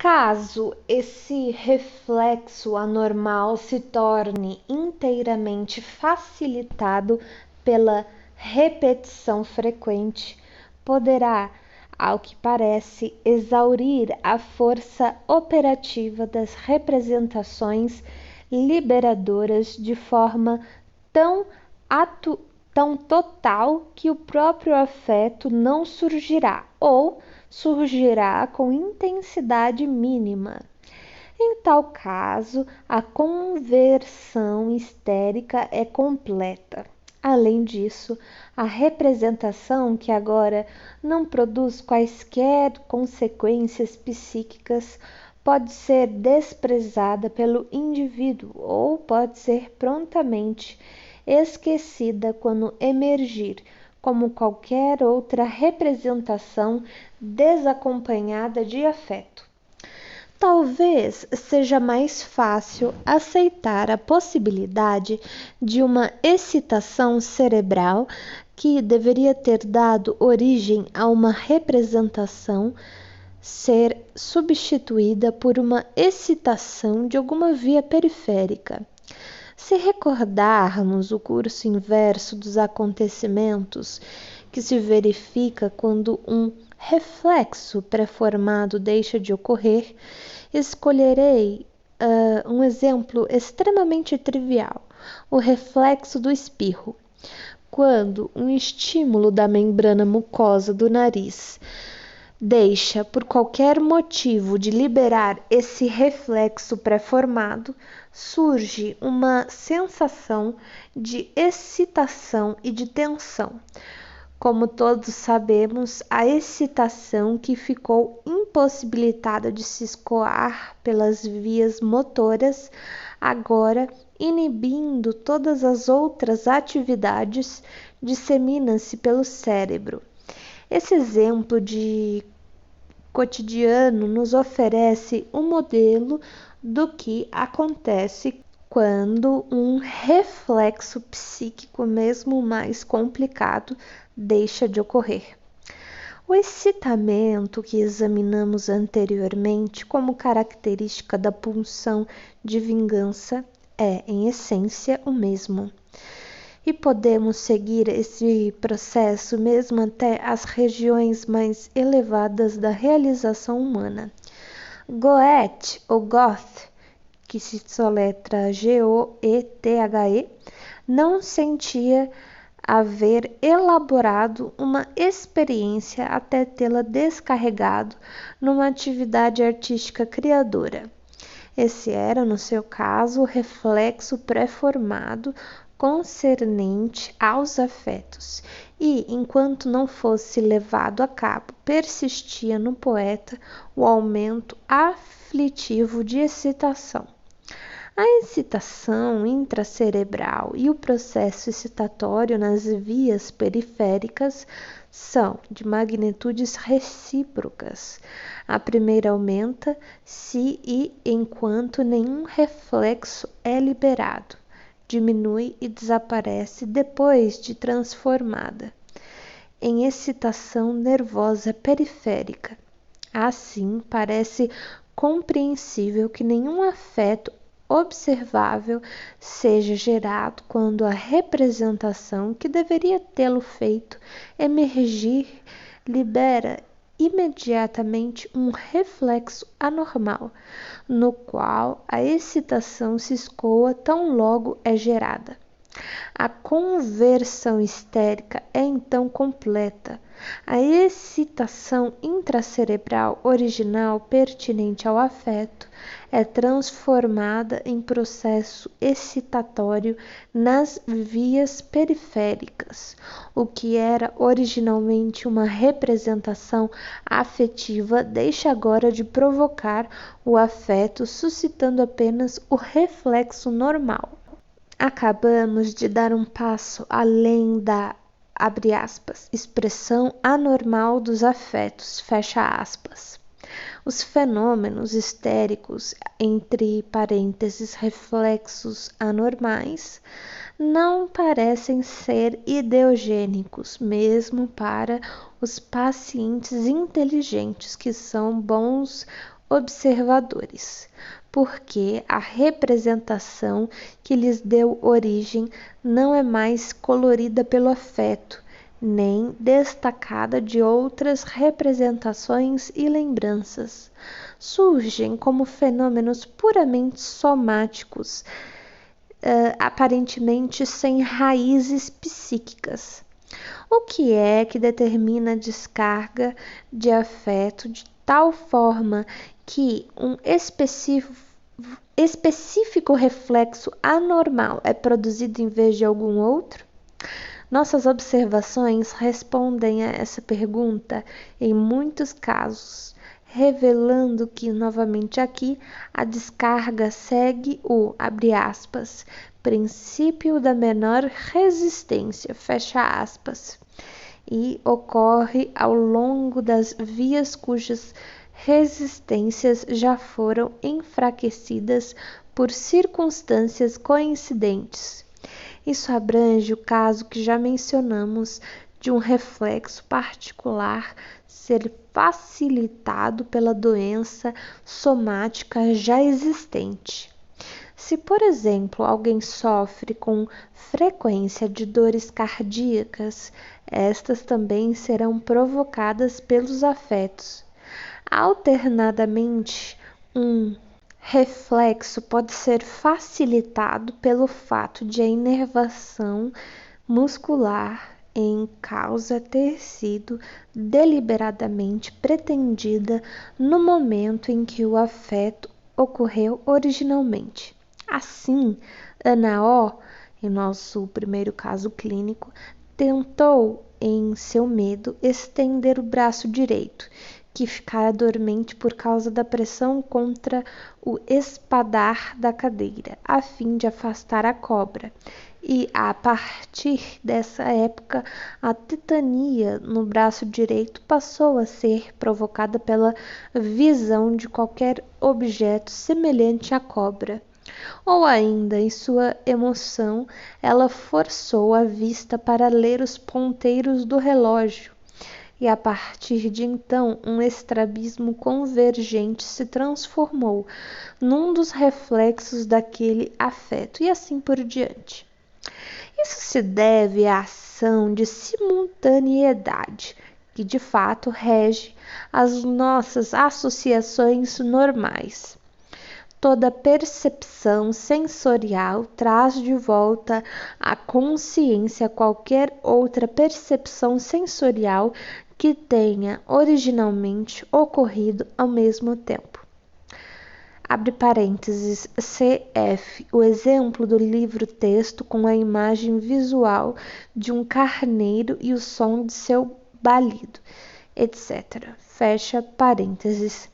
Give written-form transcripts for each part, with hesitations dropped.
Caso esse reflexo anormal se torne inteiramente facilitado pela repetição frequente, poderá, ao que parece, exaurir a força operativa das representações liberadoras de forma tão tão total que o próprio afeto não surgirá ou surgirá com intensidade mínima. Em tal caso, a conversão histérica é completa. Além disso, a representação, que agora não produz quaisquer consequências psíquicas, pode ser desprezada pelo indivíduo ou pode ser prontamente esquecida quando emergir, como qualquer outra representação desacompanhada de afeto. Talvez seja mais fácil aceitar a possibilidade de uma excitação cerebral que deveria ter dado origem a uma representação ser substituída por uma excitação de alguma via periférica. Se recordarmos o curso inverso dos acontecimentos que se verifica quando um reflexo pré-formado deixa de ocorrer, escolherei um exemplo extremamente trivial: o reflexo do espirro. Quando um estímulo da membrana mucosa do nariz deixa, por qualquer motivo, de liberar esse reflexo pré-formado, surge uma sensação de excitação e de tensão. Como todos sabemos, a excitação que ficou impossibilitada de se escoar pelas vias motoras, agora, inibindo todas as outras atividades, dissemina-se pelo cérebro. Esse exemplo de cotidiano nos oferece um modelo do que acontece quando um reflexo psíquico, mesmo mais complicado, deixa de ocorrer. O excitamento que examinamos anteriormente como característica da pulsão de vingança é, em essência, o mesmo. E podemos seguir esse processo mesmo até as regiões mais elevadas da realização humana. Goethe, ou Goethe, que se soletra Goethe, não sentia haver elaborado uma experiência até tê-la descarregado numa atividade artística criadora. Esse era, no seu caso, o reflexo pré-formado concernente aos afetos, e, enquanto não fosse levado a cabo, persistia no poeta o aumento aflitivo de excitação. A excitação intracerebral e o processo excitatório nas vias periféricas são de magnitudes recíprocas. A primeira aumenta se e enquanto nenhum reflexo é liberado, diminui e desaparece depois de transformada em excitação nervosa periférica. Assim, parece compreensível que nenhum afeto observável seja gerado quando a representação que deveria tê-lo feito emergir libera imediatamente um reflexo anormal, no qual a excitação se escoa tão logo é gerada. A conversão histérica é então completa. A excitação intracerebral original pertinente ao afeto é transformada em processo excitatório nas vias periféricas. O que era originalmente uma representação afetiva deixa agora de provocar o afeto, suscitando apenas o reflexo normal. Acabamos de dar um passo além da, abre aspas, expressão anormal dos afetos, fecha aspas. Os fenômenos histéricos, entre parênteses, reflexos anormais, não parecem ser ideogênicos, mesmo para os pacientes inteligentes que são bons observadores, porque a representação que lhes deu origem não é mais colorida pelo afeto, nem destacada de outras representações e lembranças. Surgem como fenômenos puramente somáticos, aparentemente sem raízes psíquicas. O que é que determina a descarga de afeto de tal forma que um específico reflexo anormal é produzido em vez de algum outro? Nossas observações respondem a essa pergunta em muitos casos, revelando que, novamente aqui, a descarga segue o, abre aspas, princípio da menor resistência, fecha aspas, e ocorre ao longo das vias cujas resistências já foram enfraquecidas por circunstâncias coincidentes. Isso abrange o caso que já mencionamos de um reflexo particular ser facilitado pela doença somática já existente. Se, por exemplo, alguém sofre com frequência de dores cardíacas, estas também serão provocadas pelos afetos. Alternadamente, um reflexo pode ser facilitado pelo fato de a inervação muscular em causa ter sido deliberadamente pretendida no momento em que o afeto ocorreu originalmente. Assim, Ana O, em nosso primeiro caso clínico, tentou, em seu medo, estender o braço direito, que ficara dormente por causa da pressão contra o espadar da cadeira, a fim de afastar a cobra. E, a partir dessa época, a tetania no braço direito passou a ser provocada pela visão de qualquer objeto semelhante à cobra. Ou ainda, em sua emoção, ela forçou a vista para ler os ponteiros do relógio, e a partir de então um estrabismo convergente se transformou num dos reflexos daquele afeto, e assim por diante. Isso se deve à ação de simultaneidade, que de fato rege as nossas associações normais. Toda percepção sensorial traz de volta à consciência qualquer outra percepção sensorial que tenha originalmente ocorrido ao mesmo tempo. Abre parênteses, cf. o exemplo do livro-texto com a imagem visual de um carneiro e o som de seu balido, etc. Fecha parênteses.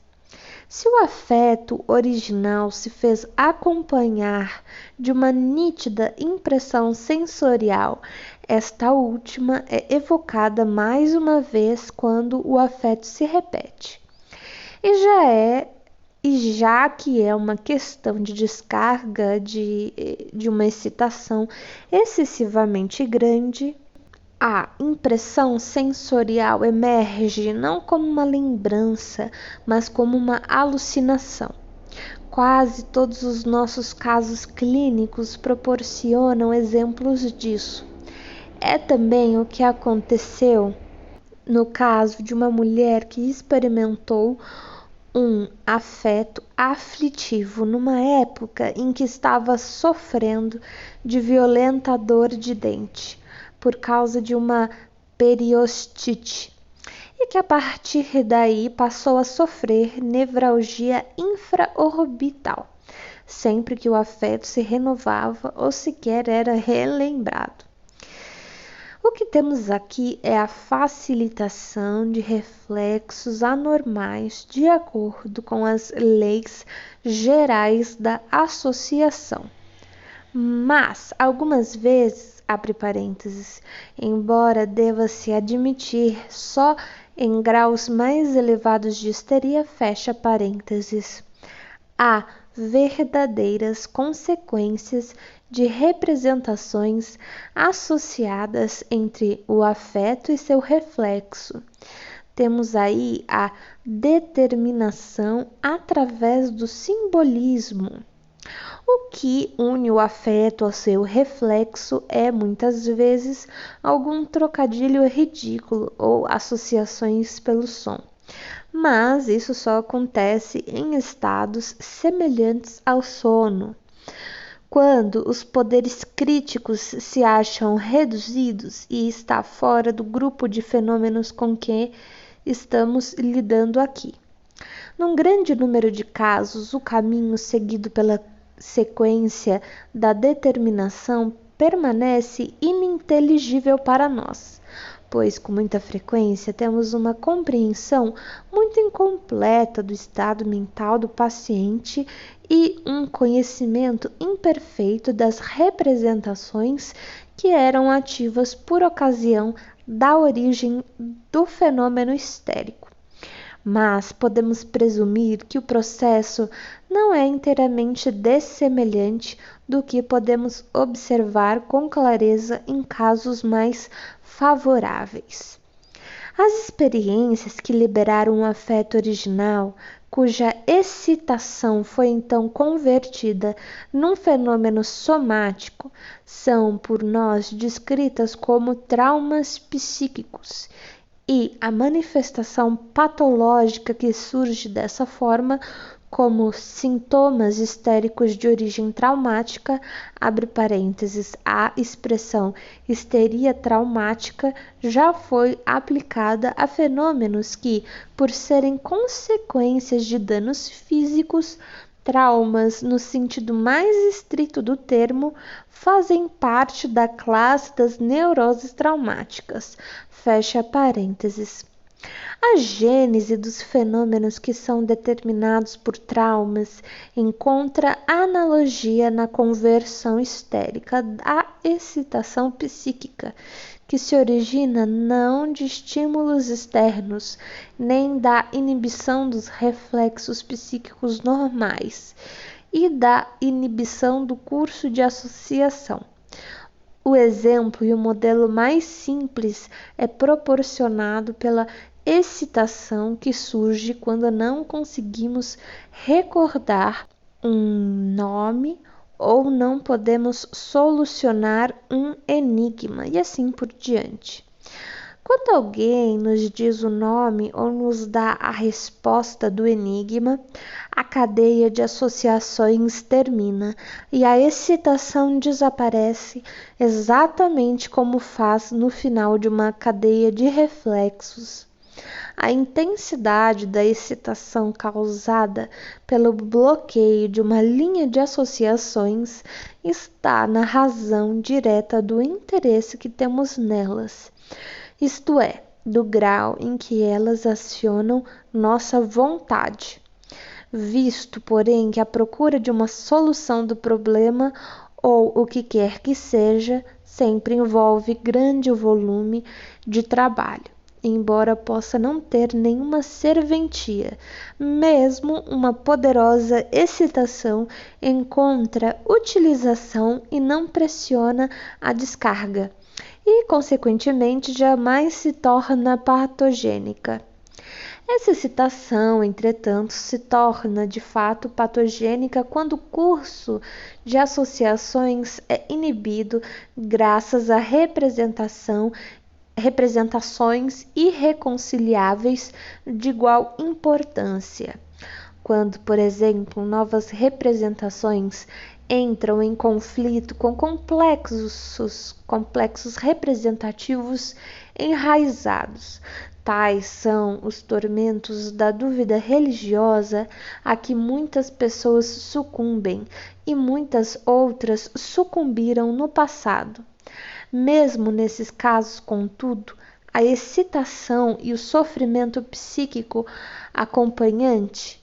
Se o afeto original se fez acompanhar de uma nítida impressão sensorial, esta última é evocada mais uma vez quando o afeto se repete. E já que é uma questão de descarga de uma excitação excessivamente grande, a impressão sensorial emerge não como uma lembrança, mas como uma alucinação. Quase todos os nossos casos clínicos proporcionam exemplos disso. É também o que aconteceu no caso de uma mulher que experimentou um afeto aflitivo numa época em que estava sofrendo de violenta dor de dente por causa de uma periostite, e que a partir daí passou a sofrer nevralgia infraorbital, sempre que o afeto se renovava ou sequer era relembrado. O que temos aqui é a facilitação de reflexos anormais de acordo com as leis gerais da associação. Mas, algumas vezes, abre parênteses, embora deva-se admitir só em graus mais elevados de histeria, fecha parênteses, há verdadeiras consequências de representações associadas entre o afeto e seu reflexo. Temos aí a determinação através do simbolismo. O que une o afeto ao seu reflexo é, muitas vezes, algum trocadilho ridículo ou associações pelo som. Mas isso só acontece em estados semelhantes ao sono. Quando os poderes críticos se acham reduzidos e está fora do grupo de fenômenos com que estamos lidando aqui. Num grande número de casos, o caminho seguido pela sequência da determinação permanece ininteligível para nós, pois com muita frequência temos uma compreensão muito incompleta do estado mental do paciente e um conhecimento imperfeito das representações que eram ativas por ocasião da origem do fenômeno histérico. Mas podemos presumir que o processo não é inteiramente dessemelhante do que podemos observar com clareza em casos mais favoráveis. As experiências que liberaram o afeto original, cuja excitação foi então convertida num fenômeno somático, são por nós descritas como traumas psíquicos, e a manifestação patológica que surge dessa forma, como sintomas histéricos de origem traumática, abre parênteses, a expressão histeria traumática já foi aplicada a fenômenos que, por serem consequências de danos físicos, traumas, no sentido mais estrito do termo, fazem parte da classe das neuroses traumáticas. Fecha parênteses. A gênese dos fenômenos que são determinados por traumas encontra analogia na conversão histérica da excitação psíquica, que se origina não de estímulos externos, nem da inibição dos reflexos psíquicos normais e da inibição do curso de associação. O exemplo e o modelo mais simples é proporcionado pela excitação que surge quando não conseguimos recordar um nome ou não podemos solucionar um enigma, e assim por diante. Quando alguém nos diz o nome ou nos dá a resposta do enigma, a cadeia de associações termina e a excitação desaparece exatamente como faz no final de uma cadeia de reflexos. A intensidade da excitação causada pelo bloqueio de uma linha de associações está na razão direta do interesse que temos nelas, isto é, do grau em que elas acionam nossa vontade. Visto, porém, que a procura de uma solução do problema ou o que quer que seja sempre envolve grande volume de trabalho, embora possa não ter nenhuma serventia, mesmo uma poderosa excitação encontra utilização e não pressiona a descarga, e, consequentemente, jamais se torna patogênica. Essa excitação, entretanto, se torna de fato patogênica quando o curso de associações é inibido graças à representações irreconciliáveis de igual importância. Quando, por exemplo, novas representações entram em conflito com complexos representativos enraizados. Tais são os tormentos da dúvida religiosa a que muitas pessoas sucumbem e muitas outras sucumbiram no passado. Mesmo nesses casos, contudo, a excitação e o sofrimento psíquico acompanhante,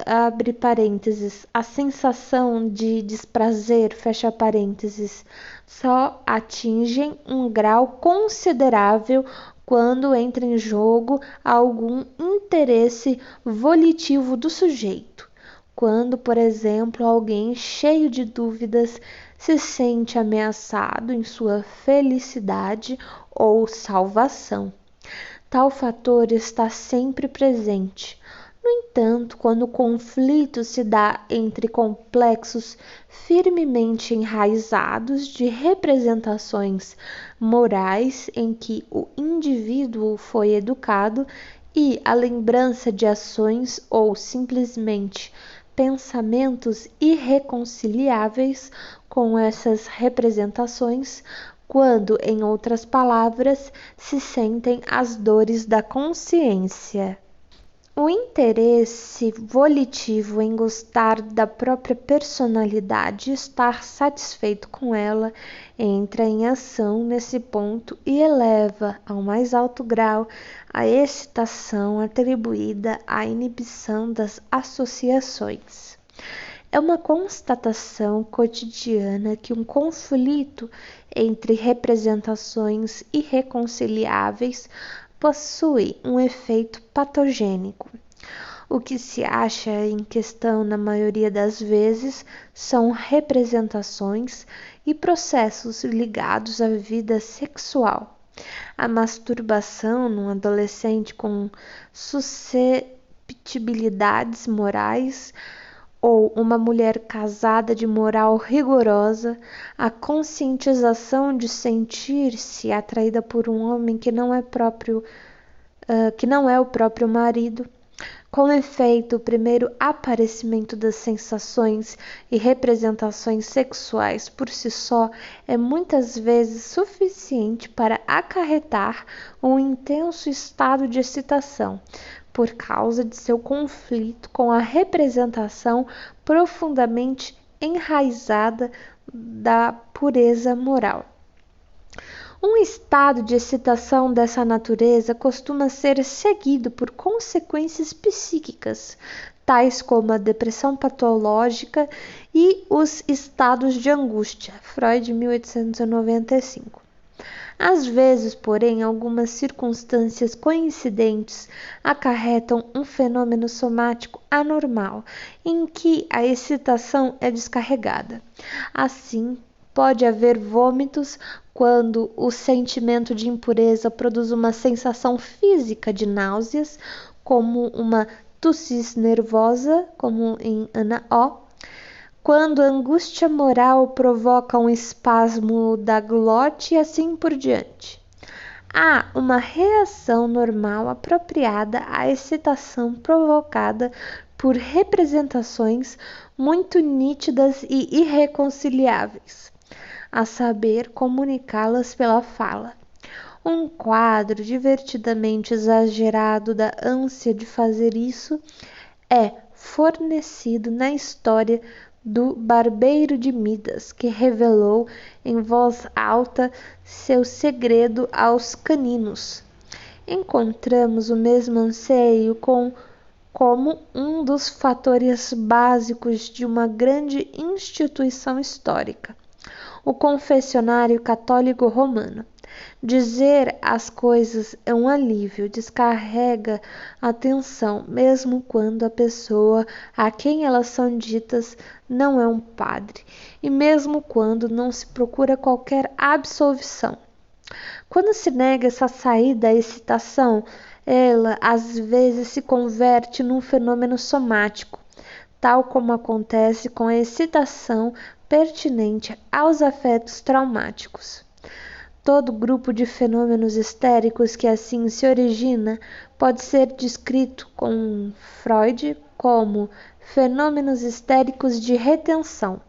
abre parênteses, a sensação de desprazer, fecha parênteses, só atingem um grau considerável quando entra em jogo algum interesse volitivo do sujeito. quando, por exemplo, alguém cheio de dúvidas se sente ameaçado em sua felicidade ou salvação. Tal fator está sempre presente. No entanto, quando o conflito se dá entre complexos firmemente enraizados de representações morais em que o indivíduo foi educado e a lembrança de ações ou simplesmente pensamentos irreconciliáveis com essas representações, quando, em outras palavras, se sentem as dores da consciência. O interesse volitivo em gostar da própria personalidade e estar satisfeito com ela entra em ação nesse ponto e eleva ao mais alto grau a excitação atribuída à inibição das associações. É uma constatação cotidiana que um conflito entre representações irreconciliáveis possui um efeito patogênico. O que se acha em questão na maioria das vezes são representações e processos ligados à vida sexual. A masturbação num adolescente com susceptibilidades morais ou uma mulher casada de moral rigorosa, a conscientização de sentir-se atraída por um homem que não é o próprio marido. Com efeito, o primeiro aparecimento das sensações e representações sexuais por si só é muitas vezes suficiente para acarretar um intenso estado de excitação, por causa de seu conflito com a representação profundamente enraizada da pureza moral. Um estado de excitação dessa natureza costuma ser seguido por consequências psíquicas, tais como a depressão patológica e os estados de angústia. Freud, 1895. Às vezes, porém, algumas circunstâncias coincidentes acarretam um fenômeno somático anormal, em que a excitação é descarregada. Assim, pode haver vômitos quando o sentimento de impureza produz uma sensação física de náuseas, como uma tosse nervosa, como em Ana O. Quando a angústia moral provoca um espasmo da glote e assim por diante. Há uma reação normal apropriada à excitação provocada por representações muito nítidas e irreconciliáveis, a saber, comunicá-las pela fala. Um quadro divertidamente exagerado da ânsia de fazer isso é fornecido na história do barbeiro de Midas, que revelou em voz alta seu segredo aos caninos. Encontramos o mesmo anseio como um dos fatores básicos de uma grande instituição histórica, o confessionário católico romano. Dizer as coisas é um alívio, descarrega a tensão, mesmo quando a pessoa a quem elas são ditas não é um padre, e mesmo quando não se procura qualquer absolvição. Quando se nega essa saída à excitação, ela às vezes se converte num fenômeno somático, tal como acontece com a excitação pertinente aos afetos traumáticos. Todo grupo de fenômenos histéricos que assim se origina pode ser descrito com Freud como fenômenos histéricos de retenção.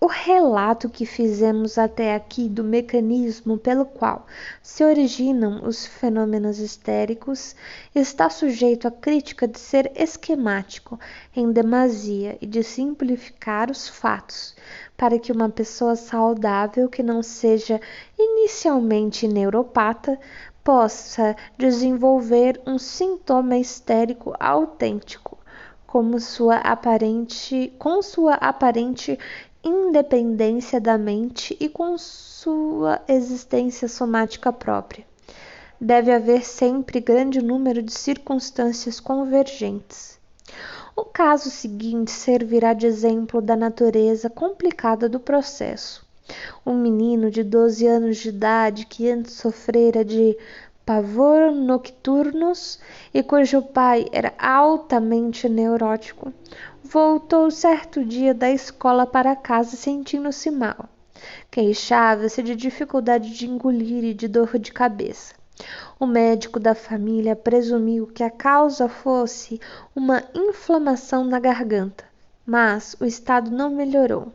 O relato que fizemos até aqui do mecanismo pelo qual se originam os fenômenos histéricos está sujeito à crítica de ser esquemático em demasia e de simplificar os fatos, para que uma pessoa saudável que não seja inicialmente neuropata possa desenvolver um sintoma histérico autêntico, com sua aparente independência da mente e com sua existência somática própria. Deve haver sempre grande número de circunstâncias convergentes. O caso seguinte servirá de exemplo da natureza complicada do processo. Um menino de 12 anos de idade que antes sofrera de pavor nocturnos e cujo pai era altamente neurótico, voltou certo dia da escola para casa sentindo-se mal. Queixava-se de dificuldade de engolir e de dor de cabeça. O médico da família presumiu que a causa fosse uma inflamação na garganta, mas o estado não melhorou.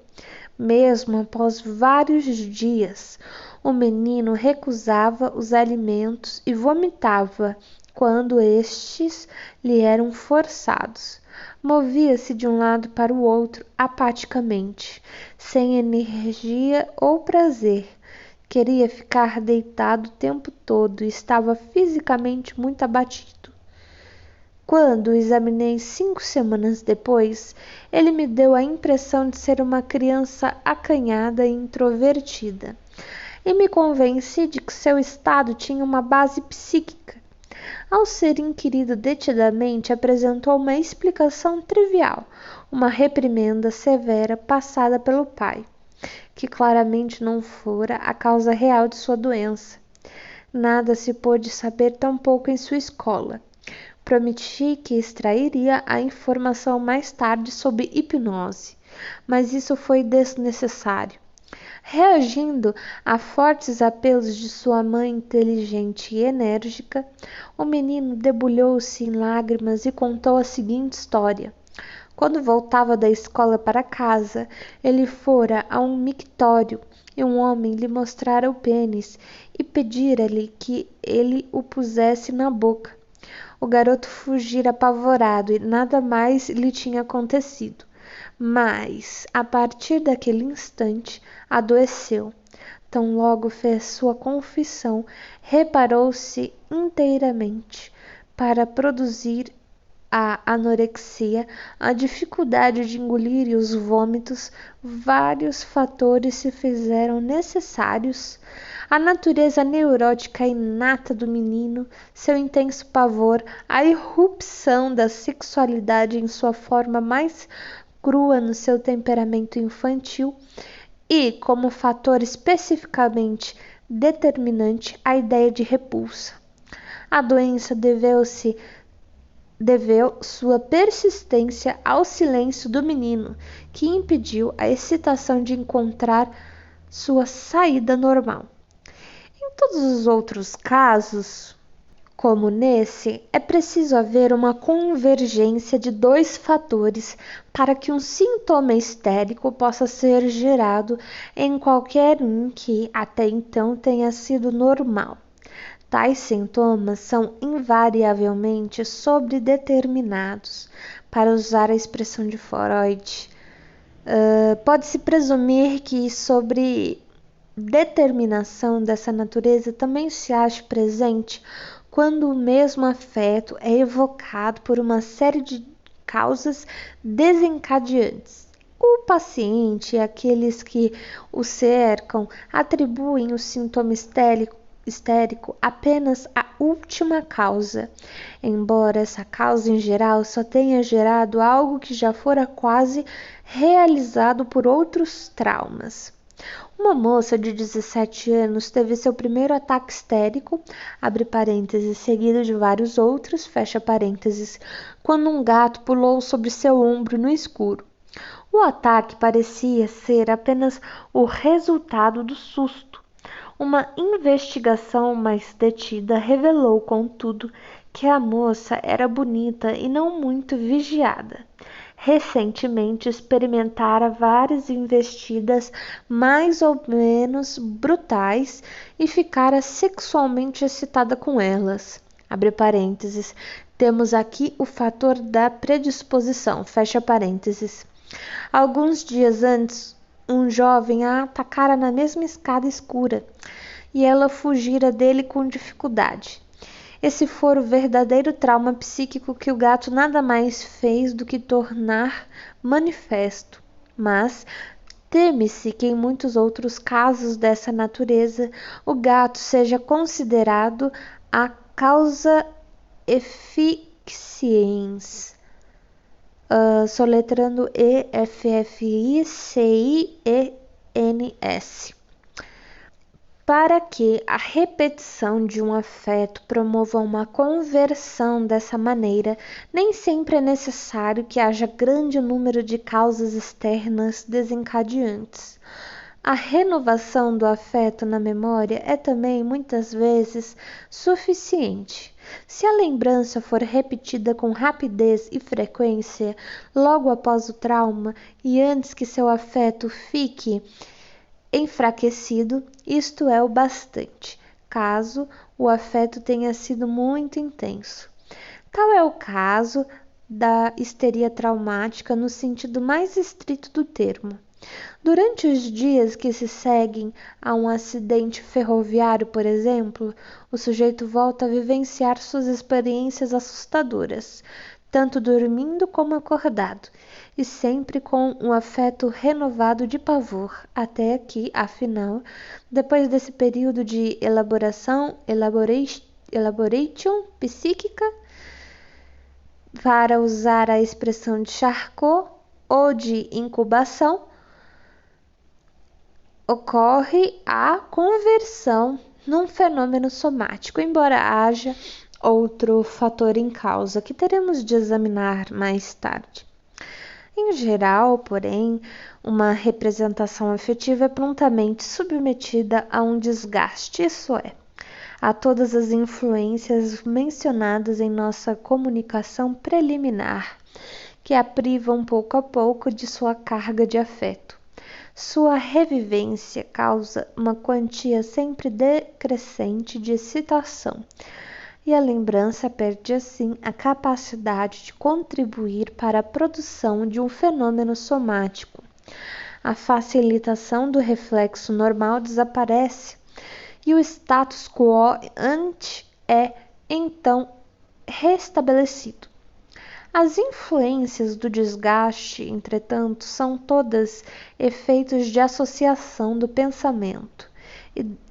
Mesmo após vários dias, o menino recusava os alimentos e vomitava quando estes lhe eram forçados. Movia-se de um lado para o outro apaticamente, sem energia ou prazer. Queria ficar deitado o tempo todo e estava fisicamente muito abatido. Quando o examinei 5 semanas depois, ele me deu a impressão de ser uma criança acanhada e introvertida, e me convenci de que seu estado tinha uma base psíquica. Ao ser inquirido detidamente, apresentou uma explicação trivial, uma reprimenda severa passada pelo pai, que claramente não fora a causa real de sua doença. Nada se pôde saber tampouco em sua escola. Prometi que extrairia a informação mais tarde sob hipnose, mas isso foi desnecessário. Reagindo a fortes apelos de sua mãe inteligente e enérgica, o menino debulhou-se em lágrimas e contou a seguinte história. Quando voltava da escola para casa, ele fora a um mictório e um homem lhe mostrara o pênis e pedira-lhe que ele o pusesse na boca. O garoto fugira apavorado e nada mais lhe tinha acontecido. Mas, a partir daquele instante, adoeceu. Tão logo fez sua confissão, reparou-se inteiramente para produzir a anorexia, a dificuldade de engolir e os vômitos, vários fatores se fizeram necessários. A natureza neurótica inata do menino, seu intenso pavor, a irrupção da sexualidade em sua forma mais crua no seu temperamento infantil e, como fator especificamente determinante, a ideia de repulsa. A doença deveu sua persistência ao silêncio do menino, que impediu a excitação de encontrar sua saída normal. Em todos os outros casos, como nesse, é preciso haver uma convergência de 2 fatores para que um sintoma histérico possa ser gerado em qualquer um que até então tenha sido normal. Tais sintomas são invariavelmente sobredeterminados. Para usar a expressão de Freud, pode-se presumir que sobre determinação dessa natureza também se acha presente quando o mesmo afeto é evocado por uma série de causas desencadeantes. O paciente e aqueles que o cercam atribuem o sintoma histérico apenas à última causa, embora essa causa em geral só tenha gerado algo que já fora quase realizado por outros traumas. Uma moça de 17 anos teve seu primeiro ataque histérico, abre parênteses, seguido de vários outros, fecha parênteses, quando um gato pulou sobre seu ombro no escuro. O ataque parecia ser apenas o resultado do susto. Uma investigação mais detida revelou, contudo, que a moça era bonita e não muito vigiada. Recentemente experimentara várias investidas mais ou menos brutais e ficara sexualmente excitada com elas. Abre parênteses. Temos aqui o fator da predisposição. Fecha parênteses. Alguns dias antes, um jovem a atacara na mesma escada escura e ela fugira dele com dificuldade. Esse fora o verdadeiro trauma psíquico que o gato nada mais fez do que tornar manifesto. Mas teme-se que em muitos outros casos dessa natureza o gato seja considerado a causa efficiens soletrando EFFICIENS. Para que a repetição de um afeto promova uma conversão dessa maneira, nem sempre é necessário que haja grande número de causas externas desencadeantes. A renovação do afeto na memória é também, muitas vezes, suficiente. Se a lembrança for repetida com rapidez e frequência, logo após o trauma e antes que seu afeto fique enfraquecido, isto é o bastante, caso o afeto tenha sido muito intenso. Tal é o caso da histeria traumática no sentido mais estrito do termo. Durante os dias que se seguem a um acidente ferroviário, por exemplo, o sujeito volta a vivenciar suas experiências assustadoras, tanto dormindo como acordado, e sempre com um afeto renovado de pavor, até que, afinal, depois desse período de elaboration psíquica, para usar a expressão de Charcot, ou de incubação, ocorre a conversão num fenômeno somático, embora haja outro fator em causa que teremos de examinar mais tarde. Em geral, porém, uma representação afetiva é prontamente submetida a um desgaste, isso é, a todas as influências mencionadas em nossa comunicação preliminar, que a privam pouco a pouco de sua carga de afeto. Sua revivência causa uma quantia sempre decrescente de excitação, e a lembrança perde assim a capacidade de contribuir para a produção de um fenômeno somático. A facilitação do reflexo normal desaparece e o status quo ante é então restabelecido. As influências do desgaste, entretanto, são todas efeitos de associação do pensamento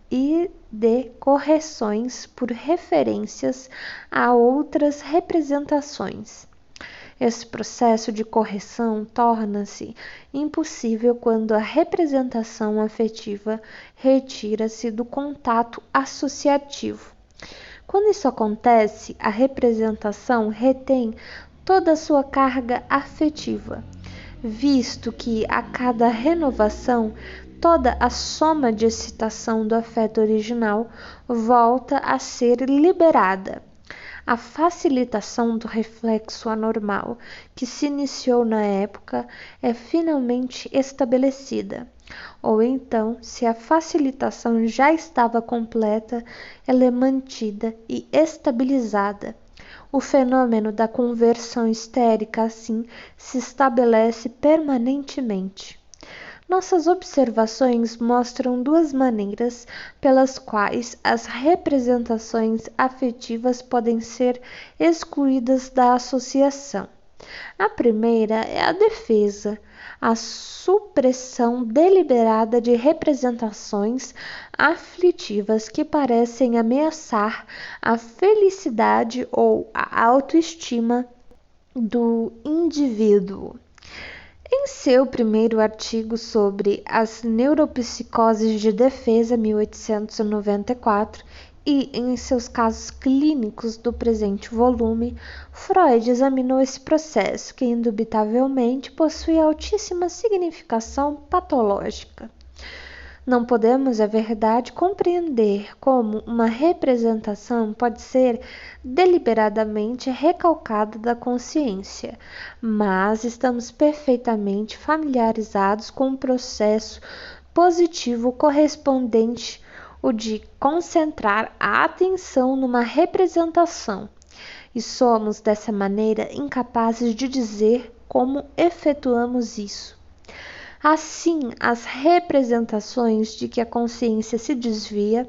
e de correções por referências a outras representações. Esse processo de correção torna-se impossível quando a representação afetiva retira-se do contato associativo. Quando isso acontece, a representação retém toda a sua carga afetiva, visto que a cada renovação toda a soma de excitação do afeto original volta a ser liberada. A facilitação do reflexo anormal que se iniciou na época é finalmente estabelecida, ou então, se a facilitação já estava completa, ela é mantida e estabilizada. O fenômeno da conversão histérica, assim, se estabelece permanentemente. Nossas observações mostram duas maneiras pelas quais as representações afetivas podem ser excluídas da associação. A primeira é a defesa, a supressão deliberada de representações aflitivas que parecem ameaçar a felicidade ou a autoestima do indivíduo. Em seu primeiro artigo sobre as neuropsicoses de defesa, 1894, e em seus casos clínicos do presente volume, Freud examinou esse processo, que indubitavelmente possui altíssima significação patológica. Não podemos, é verdade, compreender como uma representação pode ser deliberadamente recalcada da consciência, mas estamos perfeitamente familiarizados com o processo positivo correspondente, o de concentrar a atenção numa representação, e somos, dessa maneira, incapazes de dizer como efetuamos isso. Assim, as representações de que a consciência se desvia,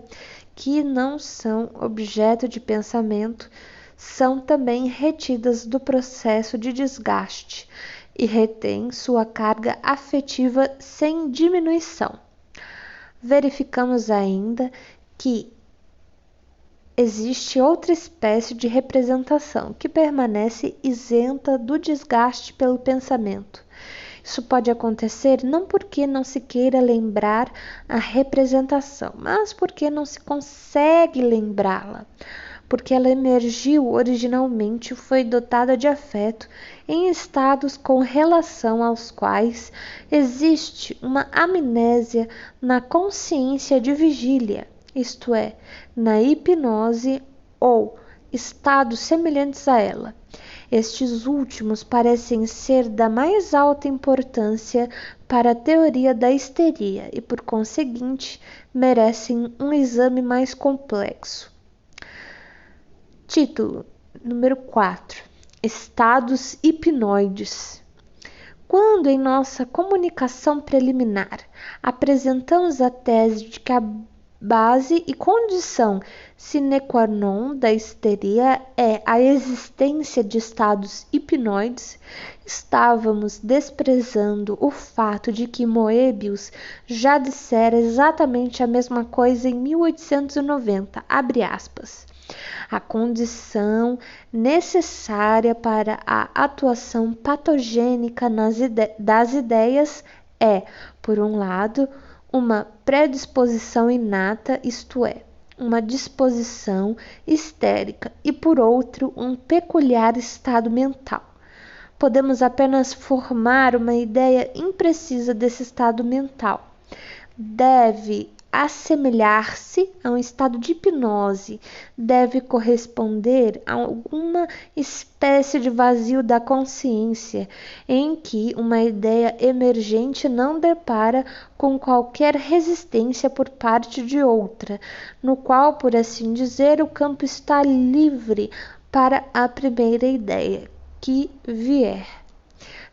que não são objeto de pensamento, são também retidas do processo de desgaste e retêm sua carga afetiva sem diminuição. Verificamos ainda que existe outra espécie de representação que permanece isenta do desgaste pelo pensamento. Isso pode acontecer não porque não se queira lembrar a representação, mas porque não se consegue lembrá-la, porque ela emergiu originalmente e foi dotada de afeto em estados com relação aos quais existe uma amnésia na consciência de vigília, isto é, na hipnose ou estados semelhantes a ela. Estes últimos parecem ser da mais alta importância para a teoria da histeria e, por conseguinte, merecem um exame mais complexo. Título número 4. Estados hipnoides. Quando em nossa comunicação preliminar apresentamos a tese de que a base e condição sine qua non da histeria é a existência de estados hipnoides, estávamos desprezando o fato de que Moebius já dissera exatamente a mesma coisa em 1890, abre aspas. A condição necessária para a atuação patogênica das ideias é, por um lado, uma predisposição inata, isto é, uma disposição histérica, e por outro, um peculiar estado mental. Podemos apenas formar uma ideia imprecisa desse estado mental. Deve assemelhar-se a um estado de hipnose, deve corresponder a alguma espécie de vazio da consciência, em que uma ideia emergente não depara com qualquer resistência por parte de outra, no qual, por assim dizer, o campo está livre para a primeira ideia que vier.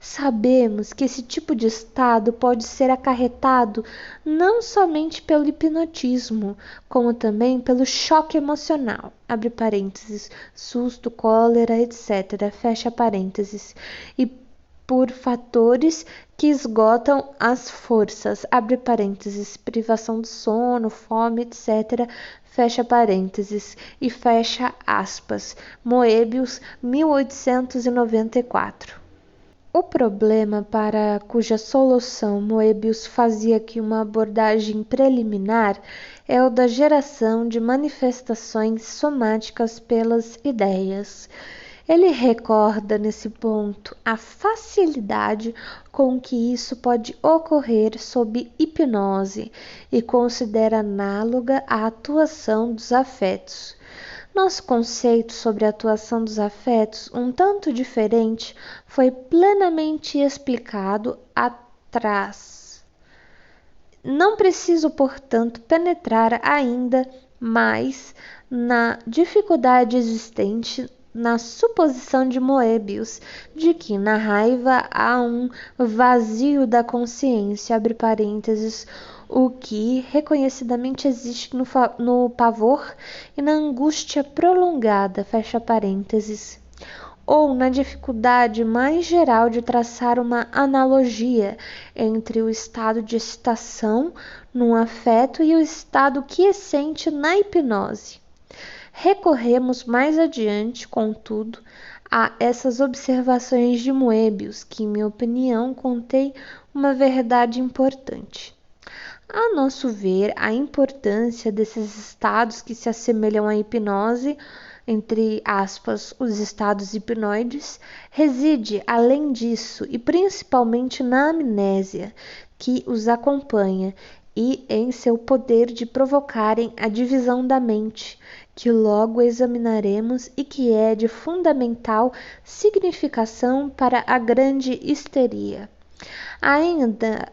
Sabemos que esse tipo de estado pode ser acarretado não somente pelo hipnotismo, como também pelo choque emocional, abre parênteses, susto, cólera, etc., fecha parênteses, e por fatores que esgotam as forças, abre parênteses, privação de sono, fome, etc., fecha parênteses e fecha aspas. Moebius, 1894. O problema para cuja solução Moebius fazia aqui uma abordagem preliminar é o da geração de manifestações somáticas pelas ideias. Ele recorda nesse ponto a facilidade com que isso pode ocorrer sob hipnose e considera análoga à atuação dos afetos. Nosso conceito sobre a atuação dos afetos, um tanto diferente, foi plenamente explicado atrás. Não preciso, portanto, penetrar ainda mais na dificuldade existente na suposição de Moebius de que na raiva há um vazio da consciência, abre parênteses, o que reconhecidamente existe no pavor e na angústia prolongada, fecha parênteses, ou na dificuldade mais geral de traçar uma analogia entre o estado de excitação num afeto e o estado quiescente na hipnose. Recorremos mais adiante, contudo, a essas observações de Moebius, que, em minha opinião, contém uma verdade importante. A nosso ver, a importância desses estados que se assemelham à hipnose, entre aspas, os estados hipnoides, reside, além disso, e principalmente na amnésia que os acompanha e em seu poder de provocarem a divisão da mente, que logo examinaremos e que é de fundamental significação para a grande histeria. Ainda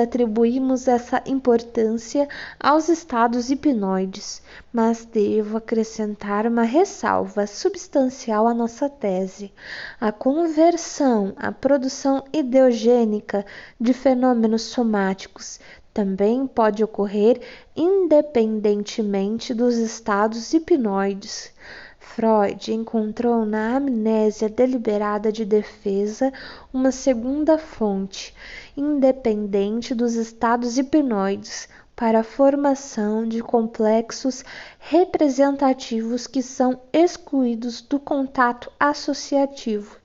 atribuímos essa importância aos estados hipnoides, mas devo acrescentar uma ressalva substancial à nossa tese. A conversão, a produção ideogênica de fenômenos somáticos também pode ocorrer independentemente dos estados hipnoides. Freud encontrou na amnésia deliberada de defesa uma segunda fonte, independente dos estados hipnoides, para a formação de complexos representativos que são excluídos do contato associativo.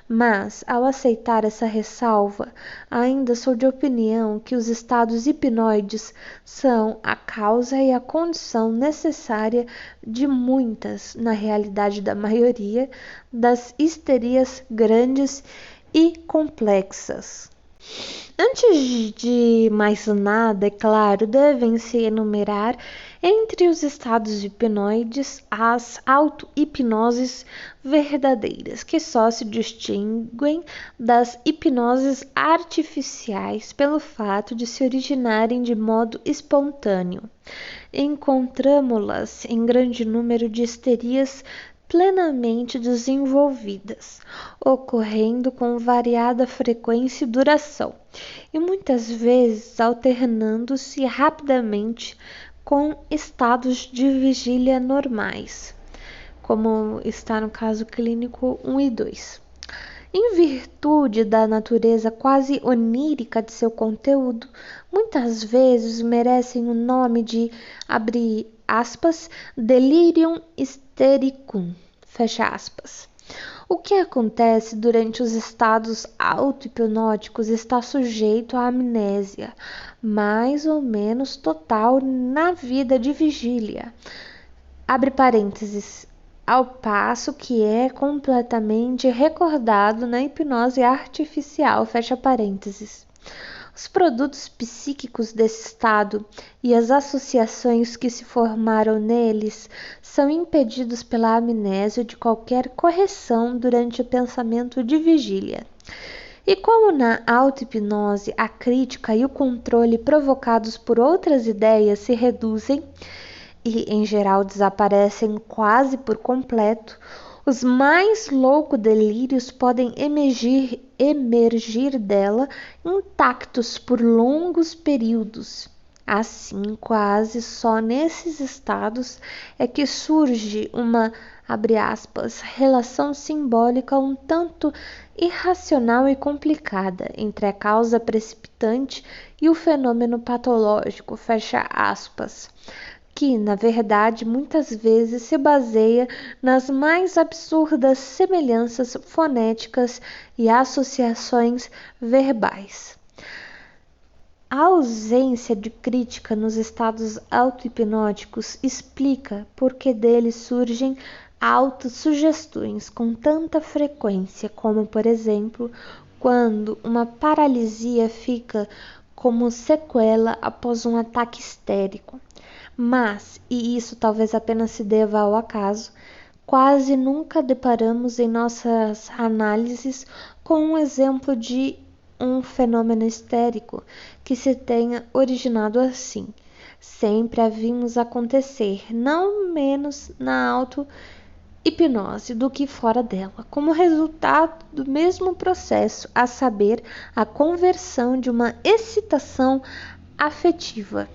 Mas, ao aceitar essa ressalva, ainda sou de opinião que os estados hipnoides são a causa e a condição necessária de muitas, na realidade da maioria, das histerias grandes e complexas. Antes de mais nada, é claro, devem-se enumerar entre os estados hipnoides as auto-hipnoses verdadeiras, que só se distinguem das hipnoses artificiais pelo fato de se originarem de modo espontâneo. Encontramo-las em grande número de histerias plenamente desenvolvidas, ocorrendo com variada frequência e duração, e muitas vezes alternando-se rapidamente com estados de vigília normais, como está no caso clínico 1 e 2. Em virtude da natureza quase onírica de seu conteúdo, muitas vezes merecem o nome de, abre aspas, delirium hystericum, fecha aspas. O que acontece durante os estados auto-hipnóticos está sujeito à amnésia, mais ou menos total na vida de vigília, abre parênteses, ao passo que é completamente recordado na hipnose artificial, fecha parênteses. Os produtos psíquicos desse estado e as associações que se formaram neles são impedidos pela amnésia de qualquer correção durante o pensamento de vigília. E como na auto-hipnose a crítica e o controle provocados por outras ideias se reduzem e, em geral, desaparecem quase por completo, os mais loucos delírios podem emergir dela intactos por longos períodos. Assim, quase só nesses estados é que surge uma, abre aspas, relação simbólica um tanto irracional e complicada entre a causa precipitante e o fenômeno patológico, fecha aspas, que, na verdade, muitas vezes se baseia nas mais absurdas semelhanças fonéticas e associações verbais. A ausência de crítica nos estados auto-hipnóticos explica por que deles surgem autossugestões com tanta frequência, como, por exemplo, quando uma paralisia fica como sequela após um ataque histérico. Mas, e isso talvez apenas se deva ao acaso, quase nunca deparamos em nossas análises com um exemplo de um fenômeno histérico que se tenha originado assim. Sempre a vimos acontecer, não menos na auto-hipnose do que fora dela, como resultado do mesmo processo, a saber, a conversão de uma excitação afetiva.